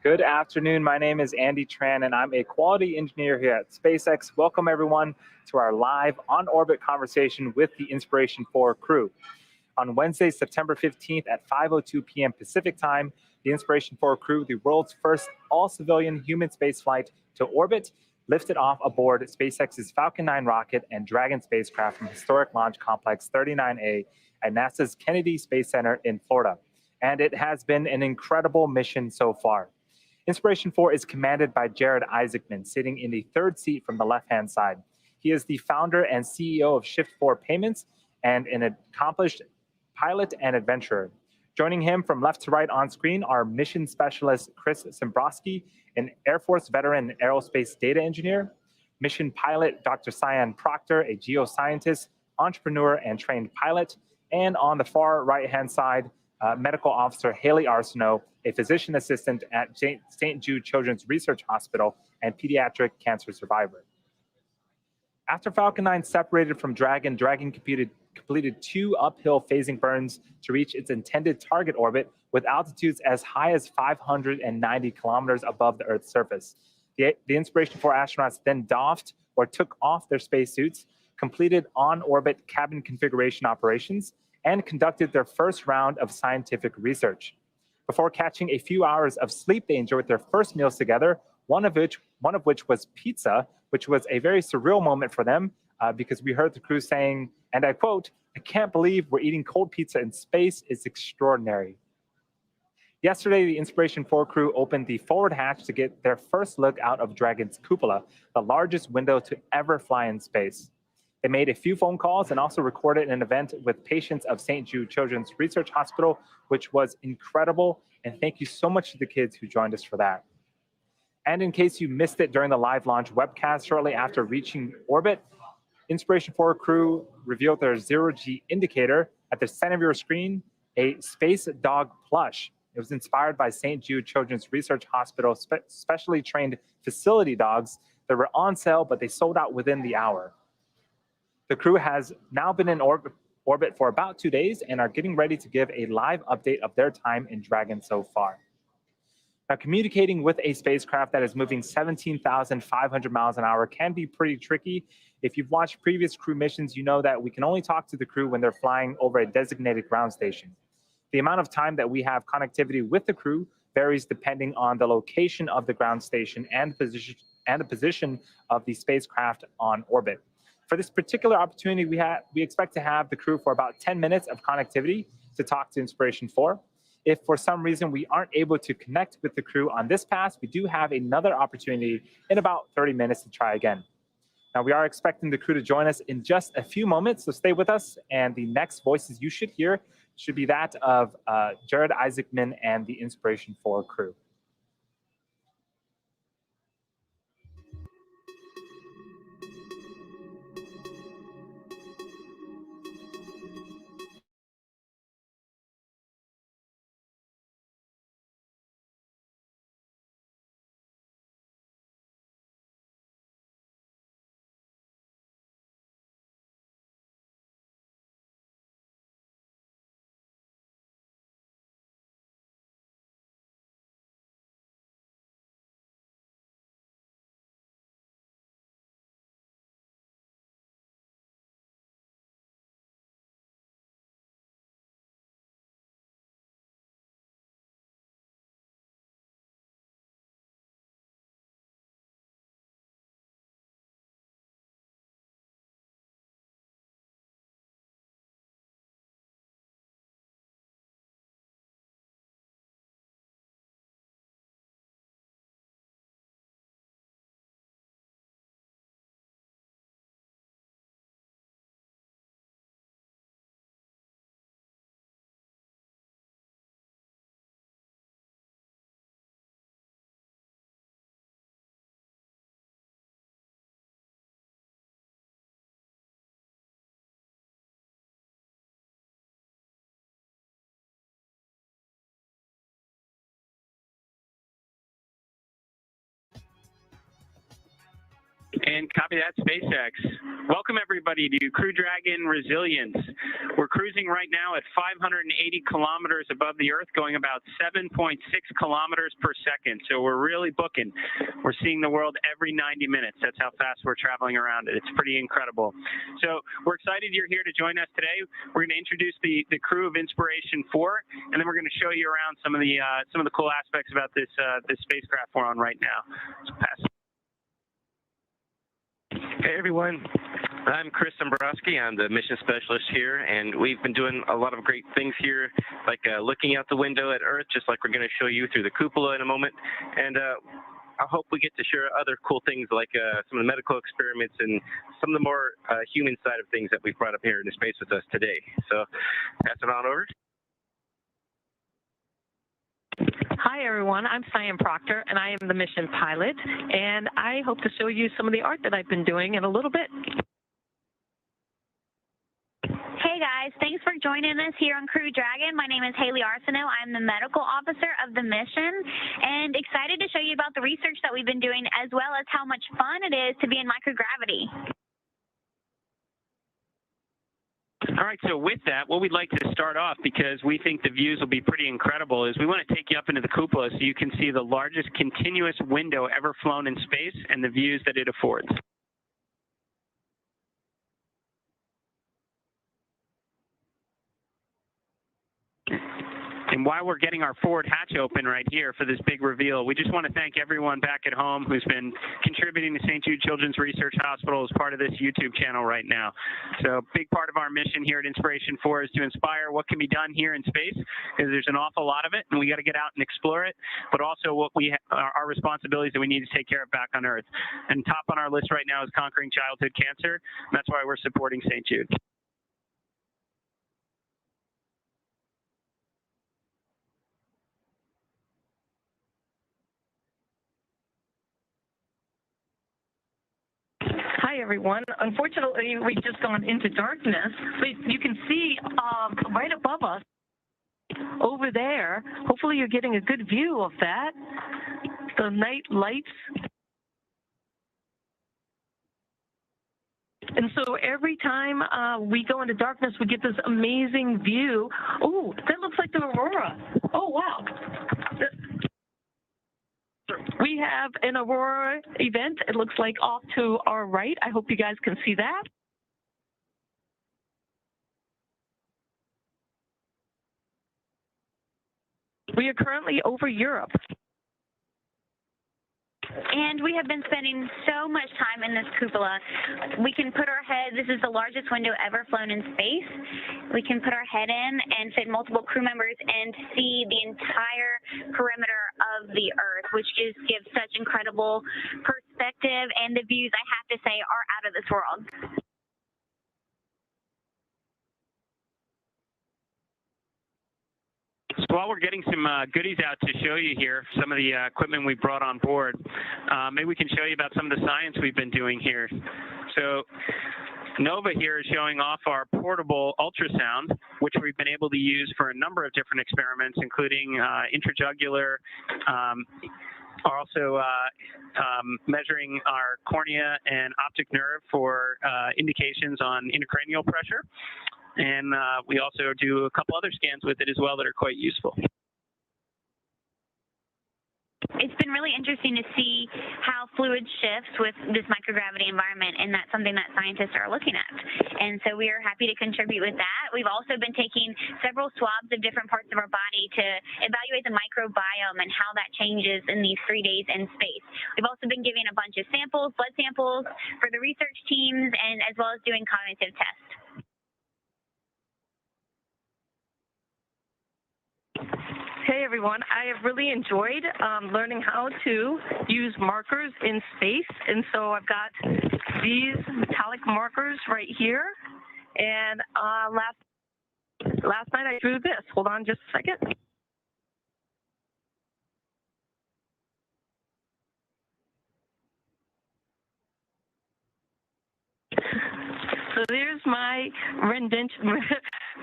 Good afternoon. My name is Andy Tran, and I'm a quality engineer here at SpaceX. Welcome, everyone, to our live on-orbit conversation with the Inspiration4 crew. On Wednesday, September 15th at 5:02 p.m. Pacific time, the Inspiration4 crew, the world's first all-civilian human spaceflight to orbit, lifted off aboard SpaceX's Falcon 9 rocket and Dragon spacecraft from historic Launch Complex 39A at NASA's Kennedy Space Center in Florida. And it has been an incredible mission so far. Inspiration4 is commanded by Jared Isaacman, sitting in the third seat from the left-hand side. He is the founder and CEO of Shift4 Payments and an accomplished pilot and adventurer. Joining him from left to right on screen are mission specialist Chris Simbrowski, an Air Force veteran and aerospace data engineer, mission pilot Dr. Cyan Proctor, a geoscientist, entrepreneur, and trained pilot, and on the far right-hand side, medical officer Haley Arsenault, a physician assistant at St. Jude Children's Research Hospital and pediatric cancer survivor. After Falcon 9 separated from Dragon, Dragon completed 2 uphill phasing burns to reach its intended target orbit with altitudes as high as 590 kilometers above the Earth's surface. The Inspiration4 astronauts then doffed or took off their spacesuits, completed on-orbit cabin configuration operations, and conducted their first round of scientific research. Before catching a few hours of sleep, they enjoyed their first meals together, one of which was pizza, which was a very surreal moment for them because we heard the crew saying, and I quote, "I can't believe we're eating cold pizza in space. It's extraordinary." Yesterday, the Inspiration4 crew opened the forward hatch to get their first look out of Dragon's cupola, the largest window to ever fly in space. They made a few phone calls and also recorded an event with patients of St. Jude Children's Research Hospital, which was incredible. And thank you so much to the kids who joined us for that. And in case you missed it during the live launch webcast shortly after reaching orbit, Inspiration4 crew revealed their zero-G indicator at the center of your screen, a space dog plush. It was inspired by St. Jude Children's Research Hospital specially trained facility dogs that were on sale, but they sold out within the hour. The crew has now been in orbit for about 2 days and are getting ready to give a live update of their time in Dragon so far. Now, communicating with a spacecraft that is moving 17,500 miles an hour can be pretty tricky. If you've watched previous crew missions, you know that we can only talk to the crew when they're flying over a designated ground station. The amount of time that we have connectivity with the crew varies depending on the location of the ground station and the position of the spacecraft on orbit. For this particular opportunity, we expect to have the crew for about 10 minutes of connectivity to talk to Inspiration4. If for some reason we aren't able to connect with the crew on this pass, we do have another opportunity in about 30 minutes to try again. Now, we are expecting the crew to join us in just a few moments, so stay with us. And the next voices you should hear should be that of Jared Isaacman and the Inspiration4 crew. And copy that, SpaceX. Welcome, everybody, to Crew Dragon Resilience. We're cruising right now at 580 kilometers above the Earth, going about 7.6 kilometers per second. So we're really booking. We're seeing the world every 90 minutes. That's how fast we're traveling around it. It's pretty incredible. So we're excited you're here to join us today. We're going to introduce the crew of Inspiration4, and then we're going to show you around some of the cool aspects about this spacecraft we're on right now. So pass. Hey everyone, I'm Chris Dombrowski. I'm the mission specialist here, and we've been doing a lot of great things here, like looking out the window at Earth, just like we're going to show you through the cupola in a moment. And I hope we get to share other cool things like some of the medical experiments and some of the more human side of things that we've brought up here in space with us today. So pass it on over. Hi, everyone. I'm Cyan Proctor, and I am the mission pilot, and I hope to show you some of the art that I've been doing in a little bit. Hey, guys. Thanks for joining us here on Crew Dragon. My name is Haley Arsenault. I'm the medical officer of the mission, and excited to show you about the research that we've been doing, as well as how much fun it is to be in microgravity. All right, so with that, what we'd like to start off, because we think the views will be pretty incredible, is we want to take you up into the cupola so you can see the largest continuous window ever flown in space and the views that it affords. And while we're getting our forward hatch open right here for this big reveal, we just want to thank everyone back at home who's been contributing to St. Jude Children's Research Hospital as part of this YouTube channel right now. So a big part of our mission here at Inspiration4 is to inspire what can be done here in space, because there's an awful lot of it, and we got to get out and explore it, but also what our responsibilities that we need to take care of back on Earth. And top on our list right now is conquering childhood cancer, and that's why we're supporting St. Jude. Hi, everyone. Unfortunately, we've just gone into darkness, but you can see right above us over there. Hopefully, you're getting a good view of that. The night lights. And so every time we go into darkness, we get this amazing view. Oh, that looks like the aurora. Oh, wow. We have an aurora event. It looks like off to our right. I hope you guys can see that. We are currently over Europe. And we have been spending so much time in this cupola. We can put our head, this is the largest window ever flown in space. We can put our head in and fit multiple crew members and see the entire perimeter of the Earth, which gives such incredible perspective, and the views, I have to say, are out of this world. So while we're getting some goodies out to show you here, some of the equipment we brought on board, maybe we can show you about some of the science we've been doing here. So Nova here is showing off our portable ultrasound, which we've been able to use for a number of different experiments, including intrajugular, also measuring our cornea and optic nerve for indications on intracranial pressure. And we also do a couple other scans with it as well that are quite useful. It's been really interesting to see how fluid shifts with this microgravity environment, and that's something that scientists are looking at. And so we are happy to contribute with that. We've also been taking several swabs of different parts of our body to evaluate the microbiome and how that changes in these 3 days in space. We've also been giving a bunch of samples, blood samples, for the research teams, and as well as doing cognitive tests. Hey, everyone. I have really enjoyed learning how to use markers in space. And so I've got these metallic markers right here. And last night I drew this. Hold on just a second. So there's my rendition,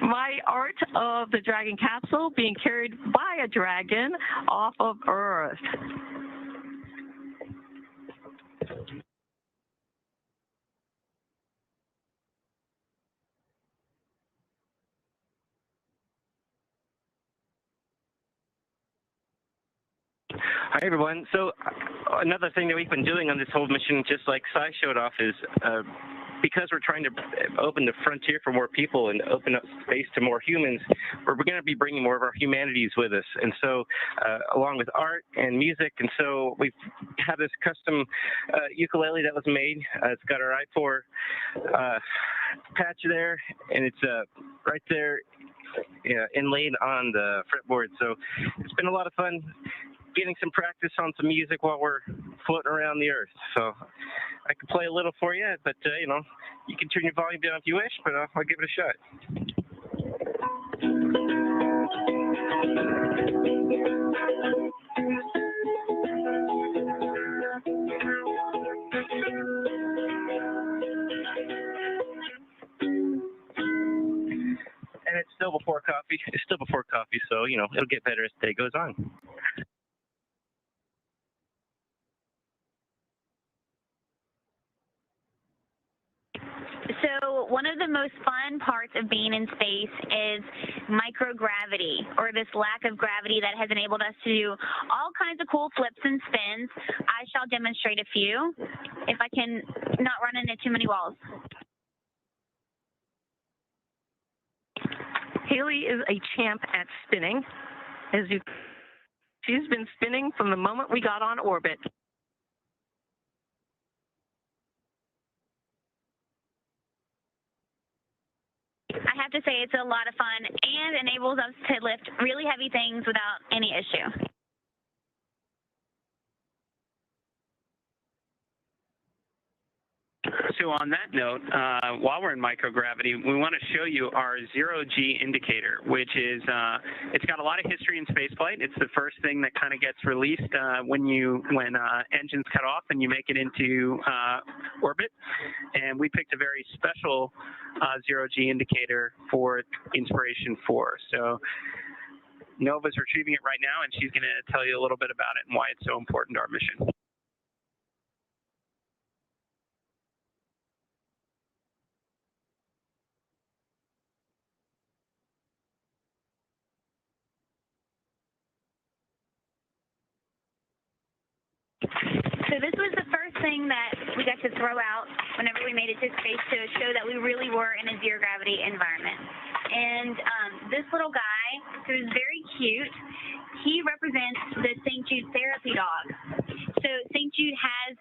my art of the Dragon capsule being carried by a dragon off of Earth. Hi, everyone. So another thing that we've been doing on this whole mission, just like Sai showed off, is because we're trying to open the frontier for more people and open up space to more humans, we're going to be bringing more of our humanities with us. And so along with art and music, and so we've had this custom ukulele that was made. It's got our I4 patch there, and it's right there inlaid on the fretboard. So it's been a lot of fun getting some practice on some music while we're floating around the Earth. So I can play a little for you, but you know, you can turn your volume down if you wish, but I'll give it a shot. And it's still before coffee. It's still before coffee, so you know it'll get better as the day goes on. So one of the most fun parts of being in space is microgravity, or this lack of gravity that has enabled us to do all kinds of cool flips and spins. I shall demonstrate a few, if I can not run into too many walls. Haley is a champ at spinning. She's been spinning from the moment we got on orbit. I have to say it's a lot of fun and enables us to lift really heavy things without any issue. So on that note, while we're in microgravity, we want to show you our zero-G indicator, which is, it's got a lot of history in spaceflight. It's the first thing that kind of gets released when engines cut off and you make it into orbit. And we picked a very special zero-G indicator for Inspiration4. So Nova's retrieving it right now, and she's going to tell you a little bit about it and why it's so important to our mission. So this was the first thing that we got to throw out whenever we made it to space to show that we really were in a zero gravity environment. And this little guy, who's very cute, he represents the St. Jude therapy dog. So St. Jude has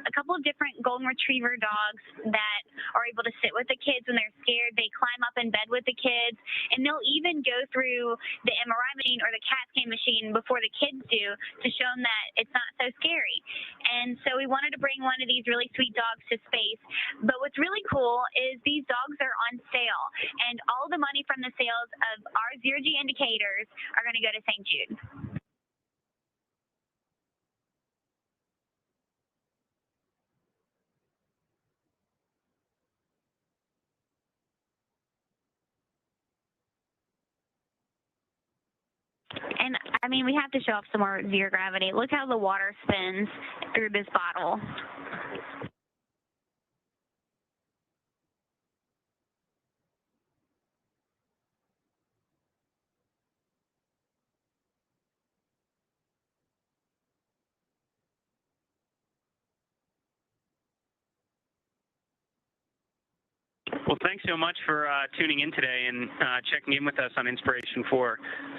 a couple of different golden retriever dogs that are able to sit with the kids when they're scared. They climb up in bed with the kids, and they'll even go through the MRI machine or the CAT scan machine before the kids do to show them that it's not so scary. And so we wanted to bring one of these really sweet dogs to space. But what's really cool is these dogs are on sale, and all the money from the sales of our zero-G indicators are going to go to St. Jude. And I mean, we have to show off some more zero gravity. Look how the water spins through this bottle. Well, thanks so much for tuning in today and checking in with us on Inspiration4.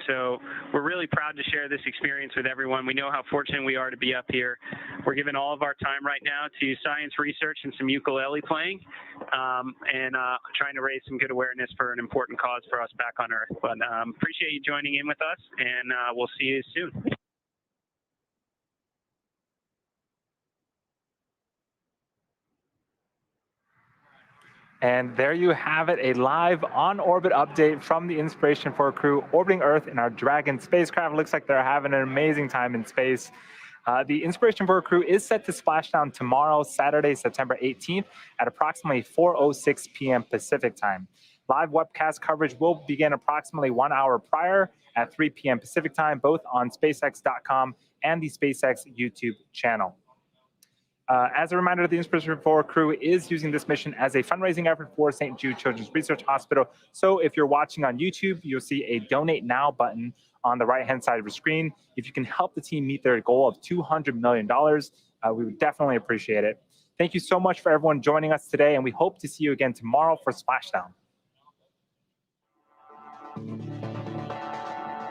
So we're really proud to share this experience with everyone. We know how fortunate we are to be up here. We're giving all of our time right now to science research and some ukulele playing, and trying to raise some good awareness for an important cause for us back on Earth. But appreciate you joining in with us, and we'll see you soon. And there you have it, a live on-orbit update from the Inspiration4 crew orbiting Earth in our Dragon spacecraft. Looks like they're having an amazing time in space. The Inspiration4 crew is set to splash down tomorrow, Saturday, September 18th at approximately 4:06 p.m. Pacific time. Live webcast coverage will begin approximately 1 hour prior at 3 p.m. Pacific time, both on SpaceX.com and the SpaceX YouTube channel. As a reminder, the Inspiration4 crew is using this mission as a fundraising effort for St. Jude Children's Research Hospital. So if you're watching on YouTube, you'll see a Donate Now button on the right-hand side of your screen. If you can help the team meet their goal of $200 million, we would definitely appreciate it. Thank you so much for everyone joining us today, and we hope to see you again tomorrow for Splashdown.